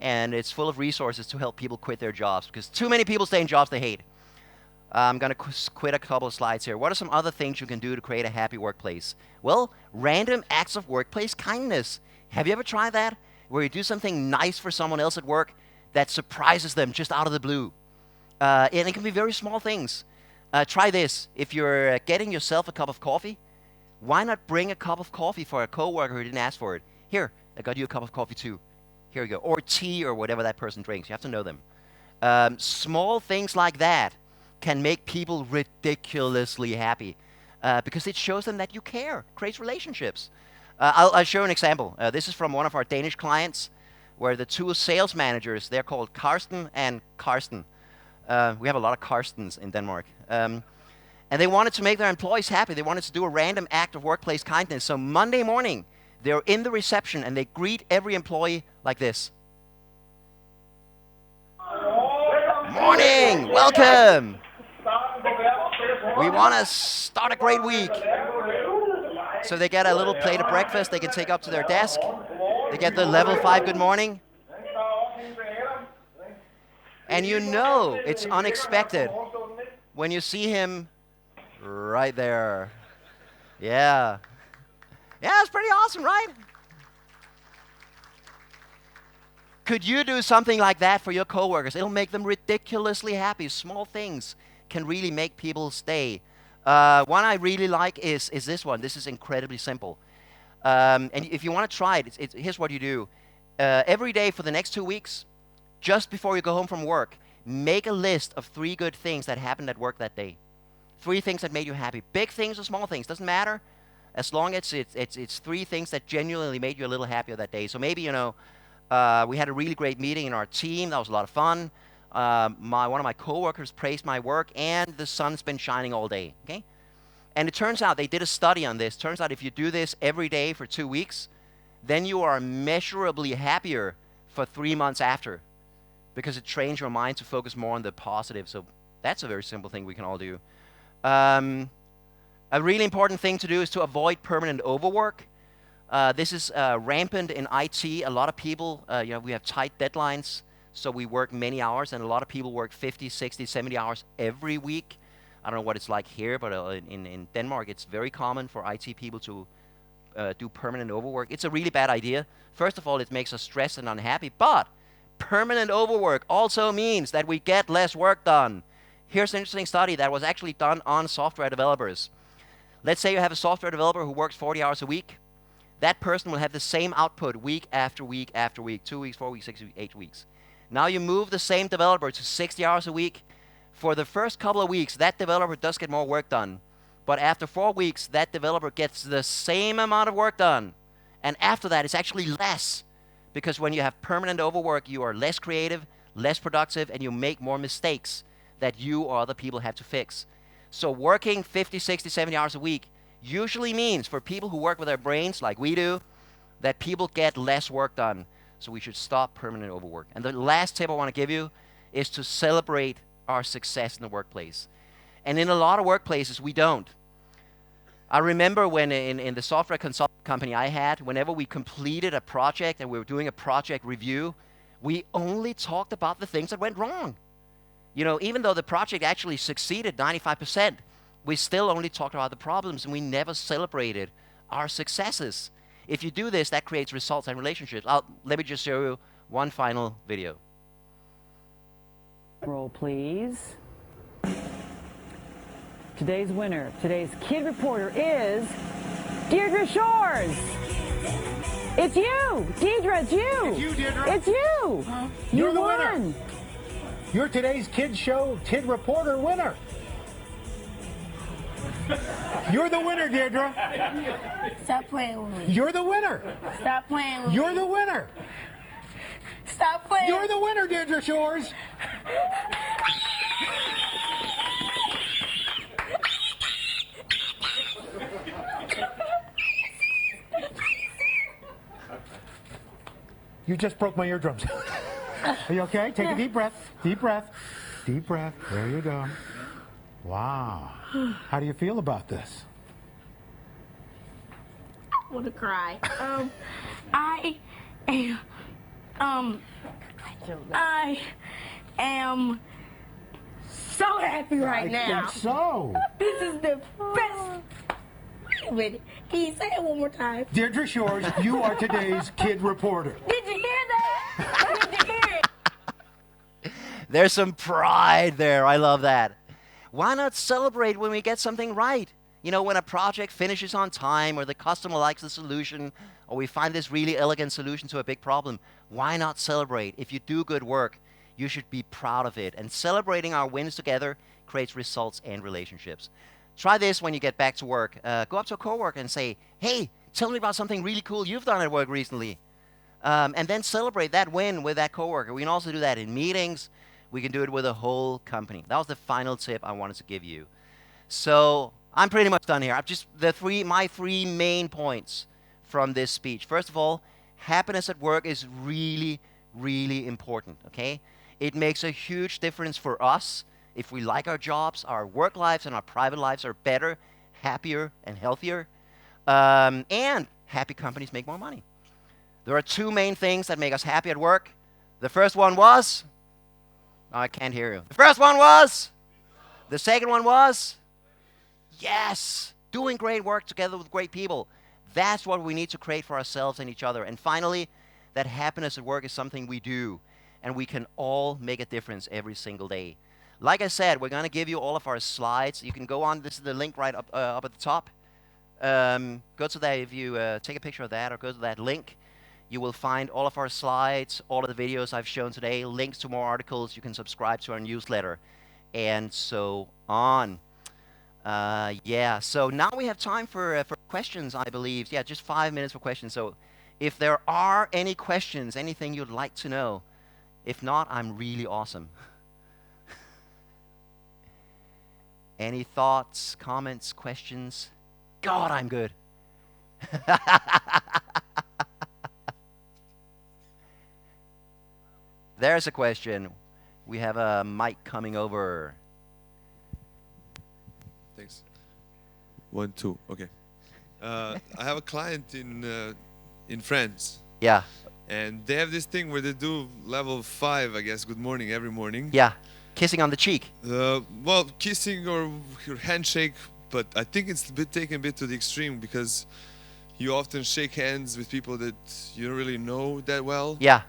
and it's full of resources to help people quit their jobs because too many people stay in jobs they hate. I'm going to quit a couple of slides here. What are some other things you can do to create a happy workplace? Well, random acts of workplace kindness. Have you ever tried that? Where you do something nice for someone else at work that surprises them just out of the blue. And it can be very small things. Try this. If you're getting yourself a cup of coffee, why not bring a cup of coffee for a coworker who didn't ask for it? Here, I got you a cup of coffee too. Here you go. Or tea or whatever that person drinks. You have to know them. Small things like that can make people ridiculously happy because it shows them that you care, creates relationships. I'll show an example. This is from one of our Danish clients where the two sales managers, they're called Karsten and Karsten. We have a lot of Karstens in Denmark. And they wanted to make their employees happy. They wanted to do a random act of workplace kindness. So Monday morning, they're in the reception and they greet every employee like this. Morning, welcome. We want to start a great week. So they get a little plate of breakfast they can take up to their desk. They get the level 5 good morning. And you know it's unexpected when you see him right there. Yeah. Yeah, it's pretty awesome, right? Could you do something like that for your coworkers? It'll make them ridiculously happy. Small things can really make people stay. One I really like is this one. This is incredibly simple. And if you want to try it, here's what you do. Every day for the next 2 weeks, just before you go home from work, make a list of 3 good things that happened at work that day. 3 things that made you happy. Big things or small things, doesn't matter. As long as it's 3 things that genuinely made you a little happier that day. So maybe, we had a really great meeting in our team. That was a lot of fun. One of my coworkers praised my work, and the sun's been shining all day. Okay, and it turns out they did a study on this. Turns out if you do this every day for 2 weeks, then you are measurably happier for 3 months after, because it trains your mind to focus more on the positive. So that's a very simple thing we can all do. A really important thing to do is to avoid permanent overwork. This is rampant in IT. A lot of people, we have tight deadlines, so we work many hours, and a lot of people work 50, 60, 70 hours every week. I don't know what it's like here, but in Denmark, it's very common for IT people to do permanent overwork. It's a really bad idea. First of all, it makes us stressed and unhappy, but permanent overwork also means that we get less work done. Here's an interesting study that was actually done on software developers. Let's say you have a software developer who works 40 hours a week. That person will have the same output week after week after week, 2 weeks, 4 weeks, 6 weeks, 8 weeks. Now you move the same developer to 60 hours a week. For the first couple of weeks, that developer does get more work done. But after 4 weeks, that developer gets the same amount of work done. And after that, it's actually less. Because when you have permanent overwork, you are less creative, less productive, and you make more mistakes that you or other people have to fix. So working 50, 60, 70 hours a week usually means, for people who work with their brains like we do, that people get less work done. So we should stop permanent overwork. And the last tip I want to give you is to celebrate our success in the workplace. And in a lot of workplaces, we don't. I remember when in the software consulting company I had, whenever we completed a project and we were doing a project review, we only talked about the things that went wrong. Even though the project actually succeeded 95%, we still only talked about the problems, and we never celebrated our successes. If you do this, that creates results and relationships. Let me just show you one final video. Roll, please. Today's winner, today's kid reporter is Deirdre Shores. It's you, Deirdre, it's you. It's you, Deirdre. It's you. You're the won. winner. You're today's kid reporter winner. You're the winner, Deirdre. Stop playing with me. You're the winner. Stop playing with me. You're the winner. Stop playing. You're the winner, Deirdre Shores. You just broke my eardrums. Are you okay? Take a deep breath. Deep breath. Deep breath. There you go. Wow. How do you feel about this? I want to cry. I am so happy right now. Guess so. This is the best. Wait a minute. Can you say it one more time? Deirdre Shores, you are today's kid reporter. Did you hear that? Did you hear it? There's some pride there. I love that. Why not celebrate when we get something right? When a project finishes on time, or the customer likes the solution, or we find this really elegant solution to a big problem. Why not celebrate? If you do good work, you should be proud of it. And celebrating our wins together creates results and relationships. Try this when you get back to work. Go up to a coworker and say, hey, tell me about something really cool you've done at work recently. And then celebrate that win with that coworker. We can also do that in meetings. We can do it with a whole company. That was the final tip I wanted to give you. So I'm pretty much done here. My three main points from this speech. First of all, happiness at work is really, really important, okay? It makes a huge difference for us. If we like our jobs, our work lives and our private lives are better, happier, and healthier. And happy companies make more money. There are two main things that make us happy at work. The first one was... Oh, I can't hear you. The first one was... The second one was... Yes! Doing great work together with great people. That's what we need to create for ourselves and each other. And finally, that happiness at work is something we do, and we can all make a difference every single day. Like I said, we're going to give you all of our slides. You can go on, this is the link right up at the top. Go to that, if you take a picture of that or go to that link, you will find all of our slides, all of the videos I've shown today, links to more articles. You can subscribe to our newsletter, and so on. Yeah, so now we have time for questions, I believe. Yeah, just 5 minutes for questions. So if there are any questions, anything you'd like to know, if not, I'm really awesome. Any thoughts, comments, questions? God, I'm good. There's a question. We have a mic coming over. Thanks. 1, 2. Okay. I have a client in France, Yeah, and they have this thing where they do level 5, I guess, good morning every morning. yeah. Kissing on the cheek. Well, kissing or your handshake, but I think it's taken a bit to the extreme, because you often shake hands with people that you don't really know that well. Yeah.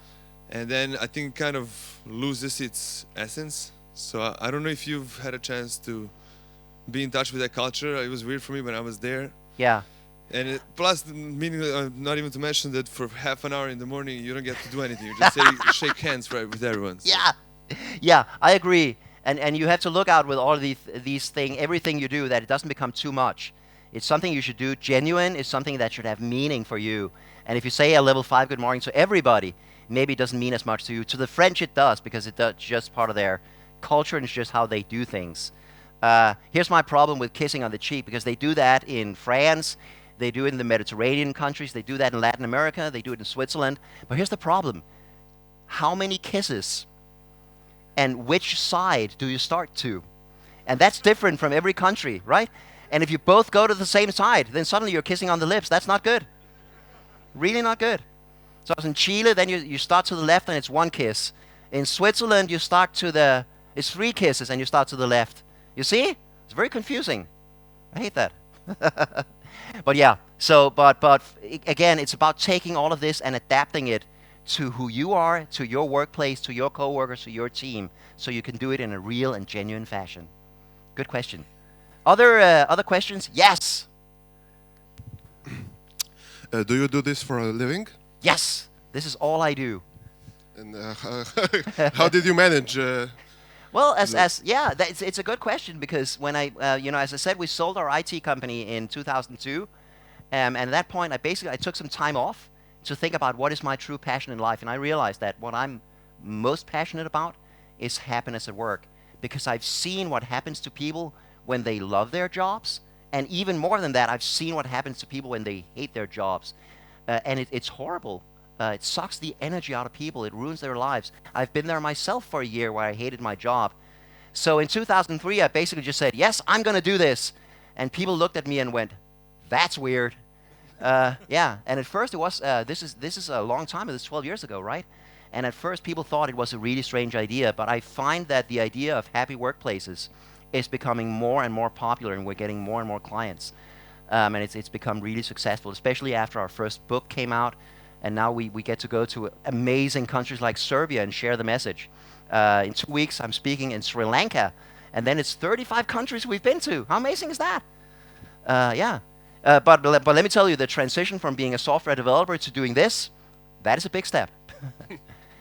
And then I think it kind of loses its essence. So I don't know if you've had a chance to be in touch with that culture. It was weird for me when I was there. Yeah. And plus, meaning not even to mention that for half an hour in the morning, you don't get to do anything. You just shake hands with everyone. So. Yeah. Yeah, I agree. And you have to look out with all of these things, everything you do, that it doesn't become too much. It's something you should do genuine. It's something that should have meaning for you. And if you say a level 5 good morning to everybody, maybe it doesn't mean as much to you. To the French it does, because it's just part of their culture and it's just how they do things. Here's my problem with kissing on the cheek, because they do that in France, they do it in the Mediterranean countries, they do that in Latin America, they do it in Switzerland. But here's the problem. How many kisses and which side do you start to? And that's different from every country, right? And if you both go to the same side, then suddenly you're kissing on the lips. That's not good. Really not good. So in Chile, then you start to the left and it's 1 kiss. In Switzerland, you start to it's 3 kisses and you start to the left. You see? It's very confusing. I hate that. But yeah, so, but again, it's about taking all of this and adapting it to who you are, to your workplace, to your coworkers, to your team, so you can do it in a real and genuine fashion. Good question. Other questions? Yes. Do you do this for a living? Yes. This is all I do. And how did you manage? Well, yeah, it's a good question, because when as I said, we sold our IT company in 2002, and at that point, I took some time off to think about what is my true passion in life, and I realized that what I'm most passionate about is happiness at work, because I've seen what happens to people when they love their jobs, and even more than that, I've seen what happens to people when they hate their jobs, and it's horrible. It sucks the energy out of people. It ruins their lives. I've been there myself for a year where I hated my job. So in 2003, I basically just said, yes, I'm going to do this. And people looked at me and went, that's weird. Yeah, and at first it was, this is a long time, this is 12 years ago, right? And at first people thought it was a really strange idea, but I find that the idea of happy workplaces is becoming more and more popular, and we're getting more and more clients. And it's become really successful, especially after our first book came out. And now we get to go to amazing countries like Serbia and share the message. In 2 weeks, I'm speaking in Sri Lanka. And then it's 35 countries we've been to. How amazing is that? Yeah. But let me tell you, the transition from being a software developer to doing this, that is a big step.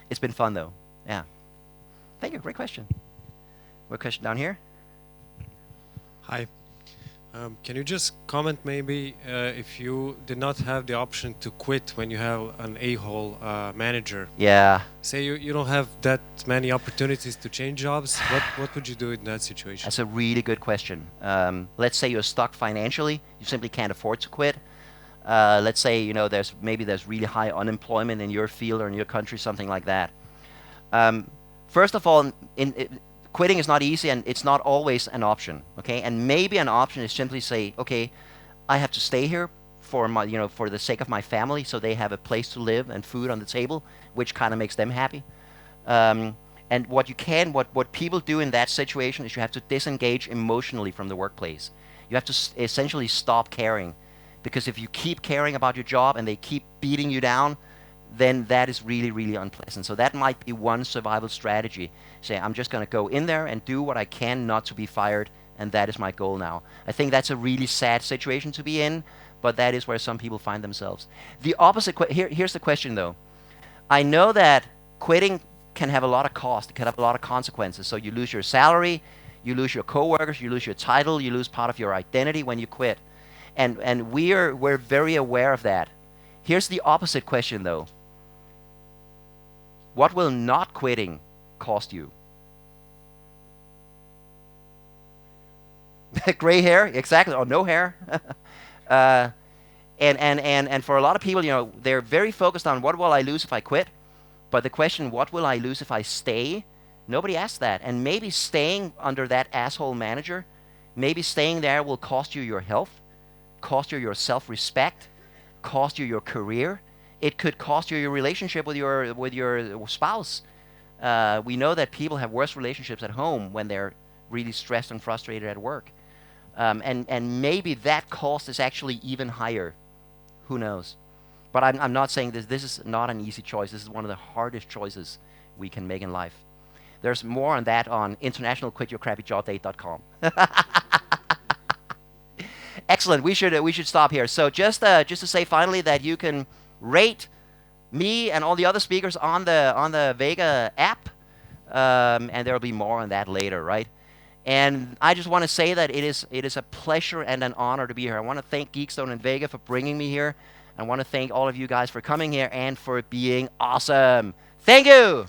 It's been fun, though. Yeah. Thank you. Great question. What question down here? Hi. Can you just comment maybe if you did not have the option to quit when you have an a-hole manager? Yeah. Say you don't have that many opportunities to change jobs, what would you do in that situation? That's a really good question. Let's say you're stuck financially, you simply can't afford to quit. Let's say there's really high unemployment in your field or in your country, something like that. First of all, quitting is not easy, and it's not always an option. Okay, and maybe an option is simply say, okay, I have to stay here for my, for the sake of my family, so they have a place to live and food on the table, which kind of makes them happy. And what people do in that situation is you have to disengage emotionally from the workplace. You have to essentially stop caring, because if you keep caring about your job and they keep beating you down, then that is really, really unpleasant. So that might be one survival strategy. Say, I'm just going to go in there and do what I can not to be fired, and that is my goal now. I think that's a really sad situation to be in, but that is where some people find themselves. The opposite, here's the question though. I know that quitting can have a lot of cost, it can have a lot of consequences. So you lose your salary, you lose your coworkers, you lose your title, you lose part of your identity when you quit. And we're very aware of that. Here's the opposite question though. What will not quitting cost you? Gray hair, exactly, or no hair. And for a lot of people, you know, they're very focused on what will I lose if I quit? But the question, what will I lose if I stay? Nobody asks that. And maybe staying under that asshole manager, maybe staying there will cost you your health, cost you your self-respect, cost you your career. It could cost you your relationship with your spouse. We know that people have worse relationships at home when they're really stressed and frustrated at work. And maybe that cost is actually even higher. Who knows? But I'm not saying this. This is not an easy choice. This is one of the hardest choices we can make in life. There's more on that on internationalquityourcrappyjobdate.com. Excellent. We should stop here. So just to say finally that you can rate me and all the other speakers on the Vega app, and there will be more on that later, right? And I just want to say that it is a pleasure and an honor to be here. I want to thank Geekstone and Vega for bringing me here. I want to thank all of you guys for coming here and for being awesome. Thank you.